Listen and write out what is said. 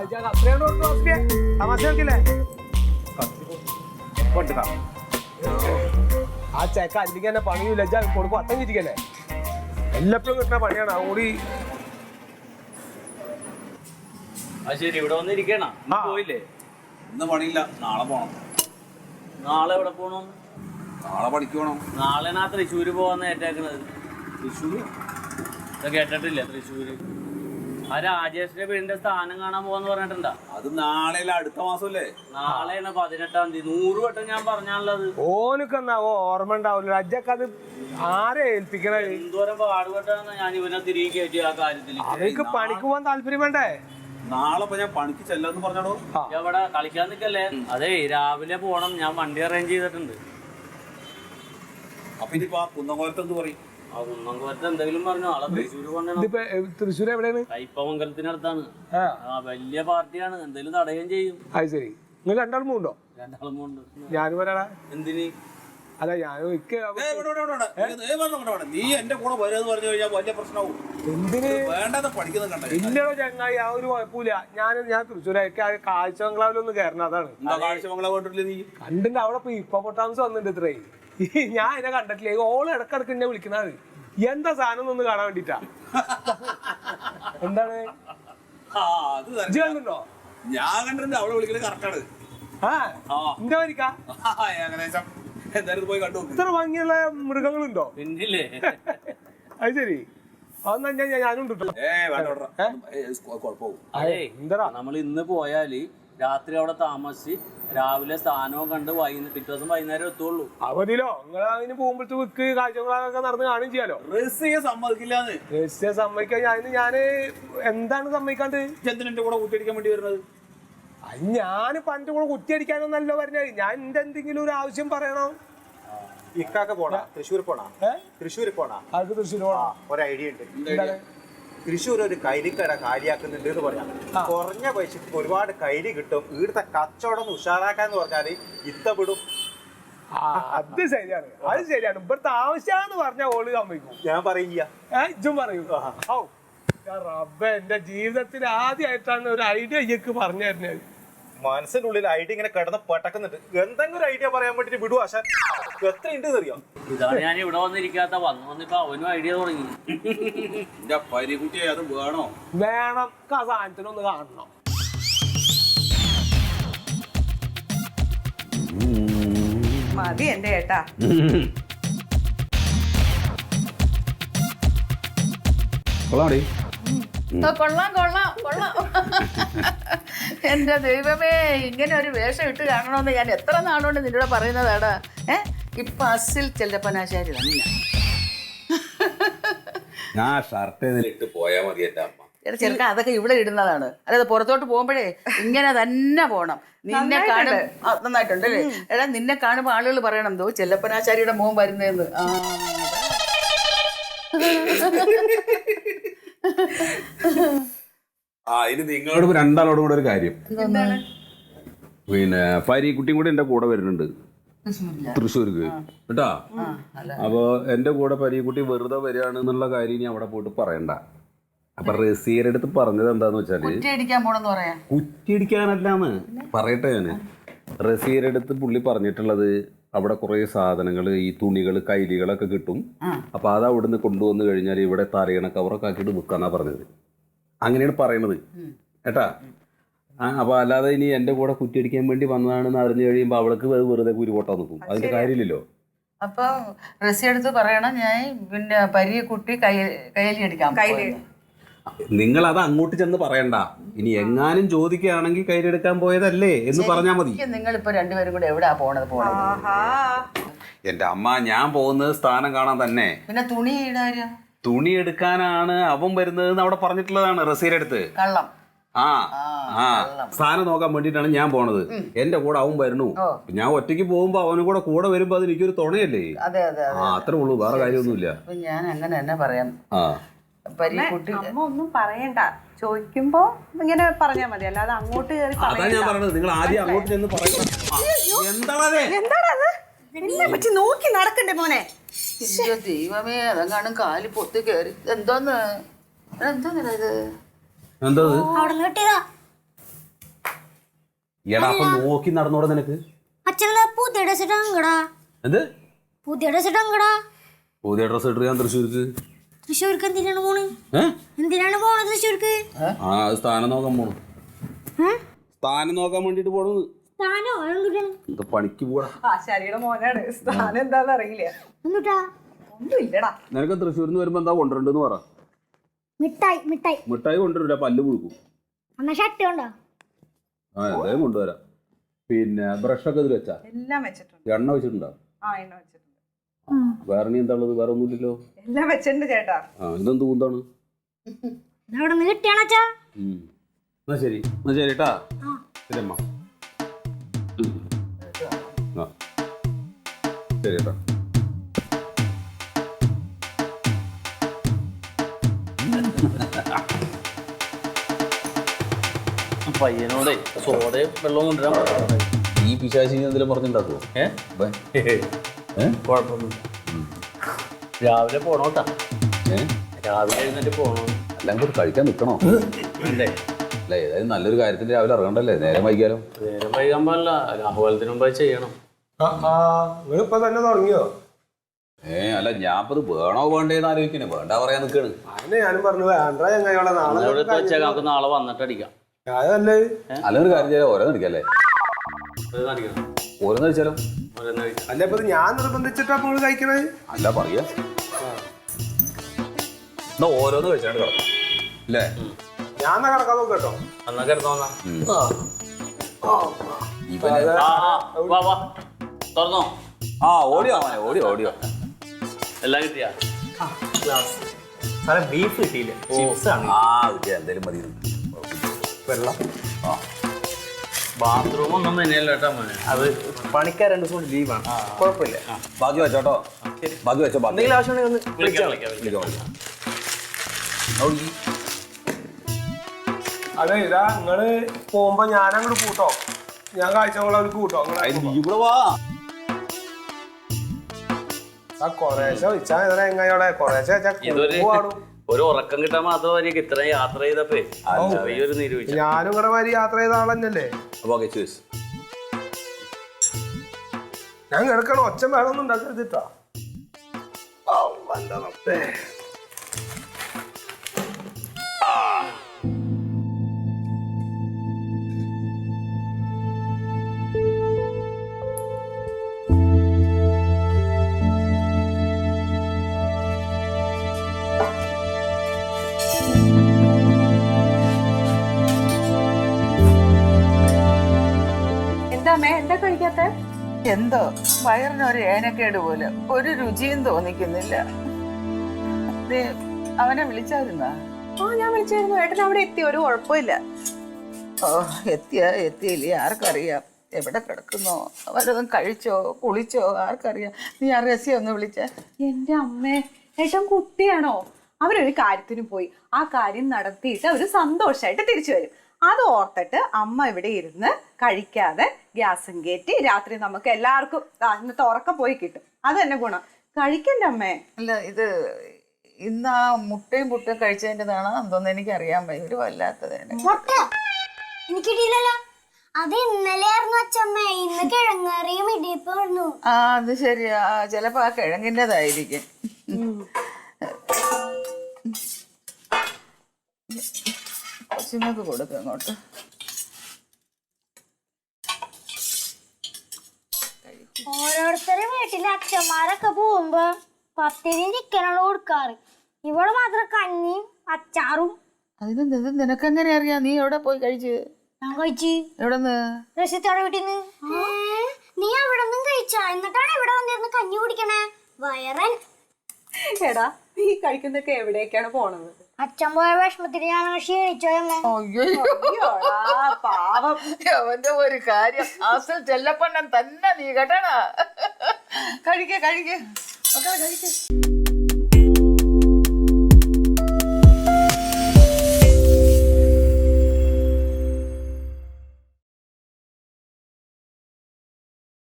ആ ചെക്ക അല്ലെങ്കിൽ തന്നെ പണിയില്ല കൊടുക്കും അത്തം ചിരിക്കല്ലേ എല്ലപ്പോഴും കിട്ടുന്ന പണിയാണ് അതുകൂടി. ശരി, ഇവിടെ വന്നിരിക്കണ പോയില്ലേ? ഇന്ന് പണിയില്ല, നാളെ പോണം. നാളെ എവിടെ പോണം? നാളെ പണിക്ക് പോണം. നാളെ ഞാൻ തൃശ്ശൂര് പോവാന്ന് ഏറ്റേക്കണത്. തൃശ്ശൂര് കേട്ടിട്ടില്ല? തൃശ്ശൂര് ആ രാജേഷിന്റെ വീടിന്റെ സ്ഥാനം കാണാൻ പോവാന്ന് പറഞ്ഞിട്ടുണ്ടാ? അത് നാളെ അടുത്ത മാസമല്ലേ? നാളെയാണ് 18-ാം തീയതി. 100 വട്ടം ഞാൻ പറഞ്ഞാണുള്ളത്. ഓനക്ക് എന്നാവോ ഓർമ്മ ഉണ്ടാവില്ല. അജ്ജക്ക് അത് ആരെ ഏൽപ്പിക്കണേ? എന്തോരം പാടുപെട്ടാണ് ഞാൻ ഇവനെ തിരികെ കയറ്റി ആ കാര്യത്തിൽ. അവർക്ക് പണിക്ക് പോകാൻ താല്പര്യം വേണ്ടേ? നാളെ ഞാൻ പണിക്ക് ചെല്ലാന്ന് പറഞ്ഞോ. എവിടെ കളിക്കാൻ നിക്കല്ലേ? അതെ, രാവിലെ പോണം. ഞാൻ വണ്ടി അറേഞ്ച് ചെയ്തിട്ടുണ്ട്. അപ്പൊ ഇനിയിപ്പോ കുന്നംകോലത്ത് എന്ത് പറയും? ആ കുന്നംകോലത്ത് എന്തെങ്കിലും പറഞ്ഞു. ആളെ തൃശ്ശൂര് കൊണ്ടുവരണം. തൃശ്ശൂർ എവിടെയാണ്? കയ്പമംഗലത്തിനടുത്താണ്. വലിയ പാർട്ടിയാണ്, എന്തെങ്കിലും തടയുകയും ചെയ്യും. അത് ശരി. നിങ്ങൾ രണ്ടാളും പോണ്ടോ? രണ്ടാളും ഉണ്ട്. ഞാനും വരാടാ. എന്തിന്? അല്ല ഞാനും നീ എന്റെ കൂടെ വരുമെന്ന് പറഞ്ഞു കഴിഞ്ഞാൽ വലിയ പ്രശ്നവും. എന്തിന് വേണ്ടത് പഠിക്കുന്നത് കണ്ടോ? ഇല്ലടോ ചങ്ങായി, ആ ഒരു കുഴപ്പമില്ല. ഞാൻ തൃശ്ശൂരേക്ക് കാഴ്ച ബംഗ്ലാവിലൊന്ന് കയറണം. അതാണ്. കാഴ്ച ബംഗ്ലാവ് കണ്ടിട്ടില്ല നീ? കണ്ടിട്ട് അവിടെ ഇപ്പൊ ഹിപ്പോപ്പൊട്ടാമസ് വന്നിട്ടുണ്ട് ഇത്രേ. ഞാൻ എന്നെ കണ്ടിട്ടില്ലേ? ഓള് ഇടക്കിടക്ക് എന്നെ വിളിക്കണത് എന്താ സാധനം ഒന്ന് കാണാൻ വേണ്ടിട്ടാ. എന്താണ് കണ്ടോ? ഞാൻ കണ്ടിട്ടുണ്ട്. അവിടെ വിളിക്കുന്നത് കറക്റ്റാണ്. എന്താ വരിക്കാ ഏകദേശം എന്തായാലും പോയി കണ്ടു. ഇത്ര ഭംഗിയുള്ള മൃഗങ്ങളുണ്ടോ? പിന്നില്ലേ? അത് ശരി. അതെന്നാ ഞാനും നമ്മൾ ഇന്ന് പോയാല് രാത്രി അവിടെ താമസിച്ച് രാവിലെ സ്ഥാനവും കണ്ട് പിറ്റേ ദിവസം വൈകുന്നേരം എത്തുള്ളൂ. അവധിയിലോ നിങ്ങൾ അതിന് പോകുമ്പോഴത്തെ വിക്ക് കാഴ്ചകളൊക്കെ നടന്ന് കാണുകയും ചെയ്യാലോ. റസിയെ സമ്മതിക്കില്ലാന്ന്. റസിയെ സമ്മതിക്കാൻ ഞാന് എന്താണ് സമ്മതിക്കാണ്ട്? എന്റെ കൂടെ കുത്തിയടിക്കാൻ വേണ്ടി വരുന്നത്? ഞാനിപ്പോ എന്റെ കൂടെ കുത്തിയടിക്കാനൊന്നല്ലോ പറഞ്ഞത്. ഞാൻ എന്റെ എന്തെങ്കിലും ഒരു ആവശ്യം പറയണോ? ഇക്കാക്ക പോണ തൃശ്ശൂർ പോണ തൃശ്ശൂർ പോണ ആർക്ക് തൃശ്ശൂർ പോണ? ഒരു ഐഡിയ ഉണ്ട്. തൃശ്ശൂർ ഒരു കൈലിക്കട കാലിയാക്കുന്നുണ്ട് എന്ന് പറയാം. കുറഞ്ഞ പൈസക്ക് ഒരുപാട് കൈലി കിട്ടും. ഇവിടുത്തെ കച്ചവടം ഉഷാറാക്കാന്ന് പറഞ്ഞാല് ഇത്തപ്പെടും. അത് ശരിയാണ്, അത് ശരിയാണ്. ഇവിടുത്തെ ആവശ്യമാന്ന് പറഞ്ഞാൽ ഓള് സമ്മതിക്കും. ഞാൻ പറയില്ല, ഇജ്ജും പറയൂ. റബ്ബേ, എന്റെ ജീവിതത്തിൽ ആദ്യമായിട്ടാണ് ഒരു ഐഡിയ ഇയ്യക്ക് പറഞ്ഞു തരുന്നത്. മനസ്സിന്റെ ഉള്ളിൽ ഐഡിയ ഇങ്ങനെ കിടന്ന് പടക്കുന്നുണ്ട്. എന്തെങ്കിലും ഒരു ഐഡിയ പറയാൻ വേണ്ടിട്ട് വിടുവോ? ആശാൻ എത്ര ഉണ്ട് അറിയാം. ഇതാണ് ഞാൻ ഇവിടെ വന്നിരിക്കാത്ത. വന്നിപ്പോ അവനും ഐഡിയ തുടങ്ങി. എന്റെ പരികുട്ടിയെ അത് വേണോ? വേണം. ആ സാധനത്തിനൊന്ന് കാണണം. മതി എന്റെ ഏട്ടാ. കൊള്ളാം കൊള്ളാം കൊള്ളാം. എന്റെ ദൈവമേ, ഇങ്ങനെ ഒരു വേഷം ഇട്ട് കാണണമെന്ന് ഞാൻ എത്ര നാളുകൊണ്ട് നിന്നോട് പറയുന്നതാടാ. ഇപ്പൊ അസിൽ ചെല്ലപ്പനാശാരി തന്നെ. ഞാൻ ഷർട്ട് ഇതിലിട്ട് പോയാ മതി എന്റെ അമ്മ. എടാ ചെറുക്ക, അതൊക്കെ ഇവിടെ ഇടുന്നതാണ്. അതായത് പുറത്തോട്ട് പോകുമ്പോഴേ ഇങ്ങനെ തന്നെ പോണം. നിന്നെ കാണും. നന്നായിട്ടുണ്ട് അല്ലേ? എടാ, നിന്നെ കാണുമ്പോ ആളുകൾ പറയണം എന്തോ ചെല്ലപ്പനാശാരിയുടെ മോൻ വരുന്നതെന്ന്. ഇനി നിങ്ങളോട് രണ്ടാളോടും കൂടെ ഒരു കാര്യം. പിന്നെ പരീക്കുട്ടിയും കൂടെ എന്റെ കൂടെ വരുന്നുണ്ട് തൃശ്ശൂർക്ക് കേട്ടാ. അപ്പൊ എന്റെ കൂടെ പരീക്കുട്ടി വെറുതെ വരികയാണ് എന്നുള്ള കാര്യം ഇനി അവിടെ പോയിട്ട് പറയണ്ട. അപ്പൊ റസീയുടെ അടുത്ത് പറഞ്ഞത് എന്താന്ന് വെച്ചാല് കുറ്റിയടിക്കാനല്ലാന്ന് പറയട്ടെ. ഞാന് റസീയുടെ അടുത്ത് പുള്ളി പറഞ്ഞിട്ടുള്ളത് അവിടെ കുറെ സാധനങ്ങൾ, ഈ തുണികൾ, കൈലികളൊക്കെ കിട്ടും. അപ്പൊ അത് അവിടുന്ന് കൊണ്ടുവന്ന് കഴിഞ്ഞാൽ ഇവിടെ തറയണ കവറൊക്കെ ആക്കിയിട്ട് വിൽക്കാന്നാ പറഞ്ഞത്. അങ്ങനെയാണ് പറയണത് കേട്ടാ. അപ്പൊ അല്ലാതെ ഇനി എന്റെ കൂടെ കുറ്റിയടിക്കാൻ വേണ്ടി വന്നതാണെന്ന് അറിഞ്ഞു കഴിയുമ്പോ അവൾക്ക് വെറുതെ കുരുപോട്ടാൻ നിൽക്കും. അതിന്റെ കാര്യമില്ലല്ലോ. അപ്പൊ റസി എടുത്ത് പറയണം ഞാൻ പിന്നെ പരീക്കുട്ടി കയ്യലി അടിക്കാം. നിങ്ങൾ അത് അങ്ങോട്ട് ചെന്ന് പറയണ്ട. ഇനി എങ്ങാനും ചോദിക്കുകയാണെങ്കിൽ കയ്യിലെടുക്കാൻ പോയതല്ലേ എന്ന് പറഞ്ഞാ മതി. നിങ്ങളിപ്പോ രണ്ടുപേരും കൂടെ എവിടെയാ പോണത്? എന്റെ അമ്മ, ഞാൻ പോകുന്നത് സ്ഥാനം കാണാൻ തന്നെ. പിന്നെ തുണി എടുക്കാനാണ് അവൻ വരുന്നത് അവിടെ പറഞ്ഞിട്ടുള്ളതാണ് റസീയുടെ അടുത്ത്. കള്ളം. സ്ഥാനം നോക്കാൻ വേണ്ടിട്ടാണ് ഞാൻ പോണത്. എന്റെ കൂടെ അവൻ വരണു. ഞാൻ ഒറ്റയ്ക്ക് പോകുമ്പോ അവനും കൂടെ വരുമ്പോ അത് എനിക്കൊരു തുണയല്ലേ? അത്രേ ഉള്ളൂ, വേറെ കാര്യമൊന്നുമില്ല. ഞാൻ അങ്ങനെ തന്നെ പറയാം. അമ്മ ഒന്നും പറയണ്ട. ചോദിക്കുമ്പോ ഇങ്ങനെ പറഞ്ഞാ മതി, അല്ലാതെ അങ്ങോട്ട് കയറി. അതാ ഞാൻ പറഞ്ഞത്, നിങ്ങൾ ആദ്യം അങ്ങോട്ട് ചെന്ന് പറയണം. എന്താണത്? നോക്കി നടക്കണ്ടേ മോനെ? ദൈവമേ, അതെങ്ങാനും കാലി പൊത്തി കയറി. എന്തോന്ന് ഇത്? എന്തോ എടാ അപ്പൊ നോക്കി നടന്നോടെ നിനക്ക്. അച്ഛനെ പുതിയ ഡ്രസ് ഇട്ടങ്ങടാ. എന്ത് പുതിയ ഡ്രസ് ഇട്ടങ്ങടാ? പുതിയ ഡ്രസ് ഇട്ട് ഞാൻ തൃശ്ശൂർക്ക്. തൃശ്ശൂർക്ക് എന്തിനാണ് പോണ്? എന്തിനാണ് പോണത് തൃശ്ശൂർക്ക്? ആ സ്ഥാനം നോക്കാൻ പോണു. സ്ഥാനം നോക്കാൻ വേണ്ടിട്ട് പോണത്. പണിക്ക് പോടാ. ആശാരിയുടെ മോനാണ്. സ്ഥാനം എന്താന്ന് അറിയില്ല. ഒന്നും ഇല്ലടാ. നിനക്ക് തൃശ്ശൂരിൽ നിന്ന് വരുമ്പോ എന്താ കൊണ്ടുവരണ്ടെന്ന് പറ. മിഠായി മിഠായി മിഠായി കൊണ്ടുവരില്ല, പല്ല് പുഴുക്കും. ഷർട്ട് കൊണ്ടോ? ആ എന്തായാലും കൊണ്ടുവരാം. പിന്നെ ബ്രഷൊക്കെ ഇതിൽ വെച്ചാ? എല്ലാം വെച്ചിട്ടുണ്ട്. എണ്ണ വെച്ചിട്ടുണ്ടോ? ആ എണ്ണ വെച്ചിട്ടുണ്ട്. വേറെ നീ എന്താ ഉള്ളത്? വേറെ ഒന്നുമില്ലല്ലോ. എല്ലാം വെച്ചിട്ടുണ്ട് ചേട്ടാ. ആ ഇതെന്ത് കൂന്താണ്? കിട്ടിയാണച്ചാ? എന്നാ ശരി, എന്നാ ശരി കേട്ടാ. ശരി അമ്മ. ആ ശരി കേട്ടാ. പയ്യനോടെ സോഡയും വെള്ളവും കൊണ്ടുവരാൻ പറഞ്ഞു. ഈ പിശാചി എന്തെങ്കിലും പറഞ്ഞിട്ടുണ്ടാക്കുവോ? കുഴപ്പമൊന്നുമില്ല. രാവിലെ പോണോട്ടാ. രാവിലെ എഴുന്നേറ്റ് പോണോ? എല്ലാം കൂടി കഴിക്കാൻ നിൽക്കണോ? അല്ലേ അല്ല ഏതായാലും നല്ലൊരു കാര്യത്തിന് രാവിലെ ഇറങ്ങണ്ടല്ലേ, നേരം വൈകിയാലോ? നേരം വൈകാൻ പാടില്ല, രാഹുലത്തിന് മുമ്പ് ചെയ്യണം. നിങ്ങളിപ്പോ തന്നെ തുടങ്ങിയോ? അല്ല ഞാൻ ഇപ്പൊ വേണോ വേണ്ടേന്ന് ആലോചിക്കണേ. വേണ്ട പറയാൻ നിൽക്കാണ്. അതിന് ഞാനും പറഞ്ഞു വേണ്ട ചങ്ങായിയോളെ നാളെ വെച്ചാൽ നമുക്ക് നാളെ വന്നിട്ട് അടിക്കാം. അതല്ലേ നല്ലൊരു കാര്യം ചെയ്യാലോ, ഓരോന്ന് അടിക്കല്ലേ? ഓരോന്ന് കഴിച്ചാലോ? അല്ല ഇപ്പൊ ഞാൻ നിർബന്ധിച്ചിട്ടാ നിങ്ങൾ കഴിക്കണേ? അല്ല പറയാ എന്നാ ഓരോന്ന് കഴിച്ചാണ്ട് കിടക്കും അല്ലേ? ഞാൻ കിടക്കാൻ നോക്കട്ടോ. എന്നാ കിടന്നോന്നാ. ഇവനെ തുറന്നോ. ആ ഓടിയോ മോനെ, ഓടിയോ ഓടിയോ. എല്ലാം കിട്ടിയാ? ബീഫ് കിട്ടിയില്ല. ആ കിട്ടിയ എന്തേലും മതി. വെള്ളം ബാത്റൂം ഒന്നും തന്നെയല്ല കേട്ടോ മോനെ. അത് പണിക്കാർ 2 ദിവസം ലീവാണ്. കുഴപ്പമില്ല. ബാക്കി വെച്ചോട്ടോ. ബാക്കി വെച്ചോ. ബാക്കി എന്തെങ്കിലും ആവശ്യമുണ്ടെങ്കിൽ ഒന്ന് വിളിക്കാം. അതെ ഇതാ നിങ്ങള് പോകുമ്പോ ഞാനങ്ങോട്ട് കൂട്ടോ. ഞാൻ കാഴ്ചകളെ അവർക്ക് കൂട്ടോ. ഇവിടെ വാ. ആ കൊറേശ്ശെ വെച്ചാ എങ്ങനെയോടെ കൊറേശ്ശെ വെച്ചാ പാടും. ഒരു ഉറക്കം കിട്ടാൻ മാത്രമായിരിക്കും ഇത്രയും യാത്ര ചെയ്തപ്പോ ചെറിയൊരു നിരൂപിച്ചു. ഞാനും ഇവിടെ മാതിരി യാത്ര ചെയ്ത ആളല്ലേ. ഞാൻ കിടക്കണ ഒച്ച വേണമെന്നും ഉണ്ടാക്കരുതിട്ടോ. എന്താ കഴിക്കാത്ത? എന്തോ വയറിനൊരു ഏനക്കേട് പോലെ, ഒരു രുചിയും തോന്നിക്കുന്നില്ല. അവനെ വിളിച്ചായിരുന്നാ? ഞാൻ വിളിച്ചായിരുന്നു. ഏട്ടൻ അവിടെ എത്തി. ഒരു കുഴപ്പമില്ല. ഓ എത്തിയില്ലേ ആർക്കറിയാം. എവിടെ കിടക്കുന്നോ, അവരൊന്നും കഴിച്ചോ കുളിച്ചോ ആർക്കറിയാം. നീ ആ രസ്യം ഒന്ന് വിളിച്ച. എന്റെ അമ്മേ, ഏട്ടൻ കുട്ടിയാണോ? അവരൊരു കാര്യത്തിന് പോയി. ആ കാര്യം നടത്തിയിട്ട് അവര് സന്തോഷമായിട്ട് തിരിച്ചു വരും. അത് ഓർത്തിട്ട് അമ്മ ഇവിടെ ഇരുന്ന് കഴിക്കാതെ ഗ്യാസും കയറ്റി രാത്രി നമുക്ക് എല്ലാവർക്കും ഇന്നത്തെ ഉറക്കം പോയി കിട്ടും. അത് തന്നെ ഗുണം. കഴിക്കണ്ടേ അമ്മേ? അല്ല ഇത് ഇന്ന് ആ മുട്ടയും പുട്ടും കഴിച്ചതിൻ്റെതാണോ എന്തോന്ന് എനിക്കറിയാൻ വയ്യ. ഒരു വല്ലാത്തതാണ്. എനിക്കിട്ടില്ലല്ലോ. അത് ഇന്നലെ ആയിരുന്നു അച്ഛമ്മ. ഇന്ന് കിഴങ്ങറിയും ഇടിയപ്പായിരുന്നു. ആ അത് ശരിയാ. ചിലപ്പോ ആ കിഴങ്ങിൻ്റെതായിരിക്കും. കൊച്ചുങ്ങൾക്ക് കൊടുക്കും അങ്ങോട്ട്. ഓരോരുത്തരുടെ വീട്ടിലെ അച്ഛന്മാരൊക്കെ പോകുമ്പോ പത്തിരിയും ചിക്കനാണ് കൊടുക്കാറ്. ഇവിടെ മാത്രം കഞ്ഞിയും അച്ചാറും. അതിനെന്ത് നിനക്കെങ്ങനെ അറിയാം? നീ എവിടെ പോയി കഴിച്ച്? ഞാൻ കഴിച്ചു. എവിടെന്ന്? രസിത്തോടെ വീട്ടിന്ന്. നീ അവിടെ നിന്നും കഴിച്ചാ? എന്നിട്ടാണ് ഇവിടെ വന്നിരുന്ന് കഞ്ഞി കുടിക്കണേ വയറൻ. എടാ നീ കഴിക്കുന്നൊക്കെ എവിടേക്കാണ് പോണത്? അച്ഛൻ പോയ വിഷമത്തിന് ഞാൻ ക്ഷീണിച്ചോ. പാവം. അവന്റെ ഒരു കാര്യം അസൽ ചെല്ലപ്പണ്ണൻ തന്നെ നീ കേട്ടണ. കഴിക്കേ കഴിക്കേ.